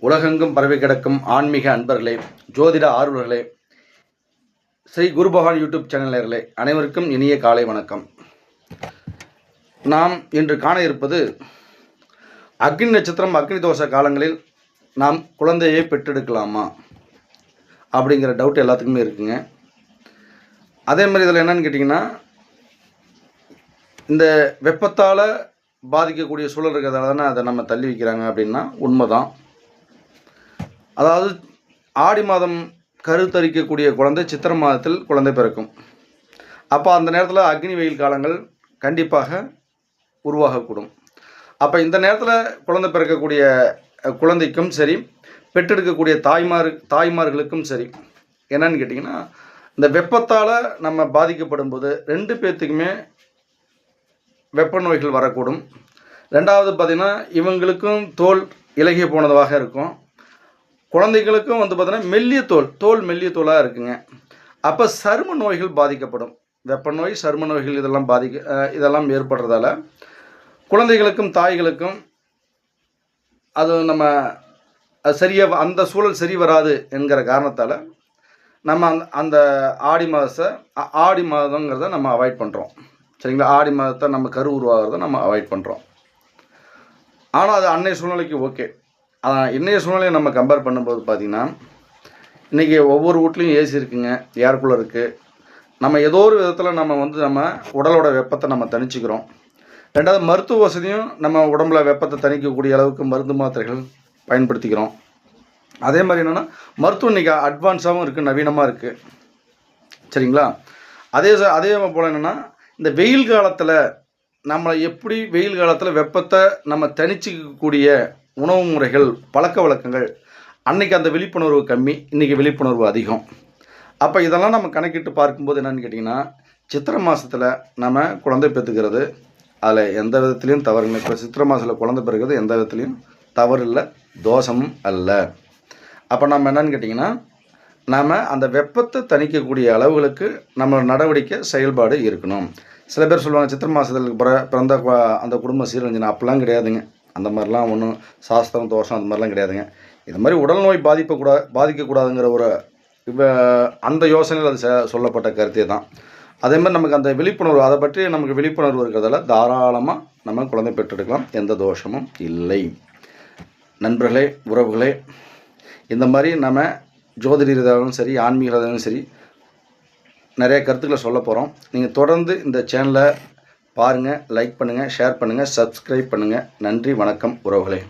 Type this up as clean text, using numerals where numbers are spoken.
உலகெங்கும் பரவி கிடக்கும் ஆன்மீக அன்பர்களே, ஜோதிட ஆர்வலர்களே, ஸ்ரீ குரு பகவான் யூடியூப் சேனலர்களே, அனைவருக்கும் இனிய காலை வணக்கம். நாம் இன்று காண இருப்பது அக்னி நட்சத்திரம், அக்னி தோஷ காலங்களில் நாம் குழந்தையை பெற்றெடுக்கலாமா அப்படிங்கிற டவுட் எல்லாத்துக்குமே இருக்குங்க. அதே மாதிரி இதில் என்னன்னு கேட்டிங்கன்னா, இந்த வெப்பத்தால் பாதிக்கக்கூடிய சூழல் இருக்கிறதால தானே அதை நம்ம தள்ளி வைக்கிறாங்க அப்படின்னா உண்மைதான். அதாவது ஆடி மாதம் கருத்தரிக்கக்கூடிய குழந்தை சித்திரை மாதத்தில் குழந்தை பிறக்கும். அப்போ அந்த நேரத்தில் அக்னி வெயில் காலங்கள் கண்டிப்பாக உருவாகக்கூடும். அப்போ இந்த நேரத்தில் குழந்தை பிறக்கக்கூடிய குழந்தைக்கும் சரி, பெற்றெடுக்கக்கூடிய தாய்மார்களுக்கும் சரி, என்னன்னு கேட்டிங்கன்னா, இந்த வெப்பத்தால் நம்ம பாதிக்கப்படும் போது 2 பேர்த்துக்குமே வெப்ப நோய்கள் வரக்கூடும். ரெண்டாவது பார்த்திங்கன்னா, இவங்களுக்கும் தோல் இலகி போனதாக இருக்கும். குழந்தைகளுக்கும் பார்த்திங்கன்னா மெல்லிய தோலாக இருக்குங்க. அப்போ சரும நோய்கள் பாதிக்கப்படும். வெப்ப நோய், சரும நோய்கள் இதெல்லாம் ஏற்படுறதால குழந்தைகளுக்கும் தாய்களுக்கும் அது நம்ம சரியாக அந்த சூழல் சரி வராது என்கிற காரணத்தால் நம்ம அந்த ஆடி மாதங்கிறத நம்ம அவாய்ட் பண்ணுறோம். சரிங்களா? ஆடி மாதத்தை நம்ம கரு உருவாகிறத நம்ம அவாய்ட் பண்ணுறோம். ஆனால் அது அன்னைய சூழ்நிலைக்கு ஓகே. இன்றைய சூழ்நிலையை நம்ம கம்பேர் பண்ணும்போது பார்த்திங்கன்னா, இன்றைக்கி ஒவ்வொரு வீட்லேயும் ஏசி இருக்குங்க, ஏர் கூலர் இருக்குது. நம்ம ஏதோ ஒரு விதத்தில் நம்ம உடலோட வெப்பத்தை நம்ம தணிச்சிக்கிறோம். ரெண்டாவது, மருத்துவ வசதியும் நம்ம உடம்புல வெப்பத்தை தணிக்கக்கூடிய அளவுக்கு மருந்து மாத்திரைகள் பயன்படுத்திக்கிறோம். அதே மாதிரி என்னென்னா, மருத்துவம் இன்றைக்கி அட்வான்ஸாகவும் இருக்குது, நவீனமாக இருக்குது. சரிங்களா? அதே போல் என்னென்னா, இந்த வெயில் காலத்தில் நம்மளை எப்படி வெயில் காலத்தில் வெப்பத்தை நம்ம தணிச்சிக்கக்கூடிய உணவு முறைகள், பழக்க வழக்கங்கள், அன்றைக்கி அந்த விழிப்புணர்வு கம்மி, இன்றைக்கி விழிப்புணர்வு அதிகம். அப்போ இதெல்லாம் நம்ம கணக்கிட்டு பார்க்கும்போது என்னென்னு கேட்டிங்கன்னா, சித்திரை மாதத்தில் நம்ம குழந்தை பெற்றுக்கிறது அதில் எந்த விதத்துலேயும் தவறுங்க. இப்போ சித்திரை மாதத்தில் குழந்தை பெறுகிறது எந்த விதத்துலேயும் தவறு இல்லை, தோஷமும் அல்ல. அப்போ நம்ம என்னென்னு கேட்டிங்கன்னா, நாம் அந்த வெப்பத்தை தணிக்கக்கூடிய அளவுகளுக்கு நம்மளோட நடவடிக்கை செயல்பாடு இருக்கணும். சில பேர் சொல்லுவாங்க, சித்திரை மாதத்தில் பிறந்த அந்த குடும்பம் சீரழிஞ்சினா. அப்படிலாம் கிடையாதுங்க. அந்த மாதிரிலாம் ஒன்றும் சாஸ்திரம், தோஷம் அந்த மாதிரிலாம் கிடையாதுங்க. இது மாதிரி உடல் நோய் பாதிக்கக்கூடாதுங்கிற ஒரு அந்த யோசனையில் அது சொல்லப்பட்ட கருத்தே தான். அதே மாதிரி நமக்கு அந்த விழிப்புணர்வு, அதை பற்றி நமக்கு விழிப்புணர்வு இருக்கிறதால தாராளமாக நம்ம குழந்தை பெற்றெடுக்கலாம், எந்த தோஷமும் இல்லை. நண்பர்களே, உறவுகளே, இந்த மாதிரி நம்ம ஜோதிட ரீதியாகவும் சரி, ஆன்மீக ரீதியாகவும் சரி, நிறைய கருத்துக்களை சொல்ல போகிறோம். நீங்கள் தொடர்ந்து இந்த சேனலை பாருங்கள், லைக் பண்ணுங்கள், ஷேர் பண்ணுங்கள், சப்ஸ்கிரைப் பண்ணுங்கள். நன்றி, வணக்கம் உறவுகளே.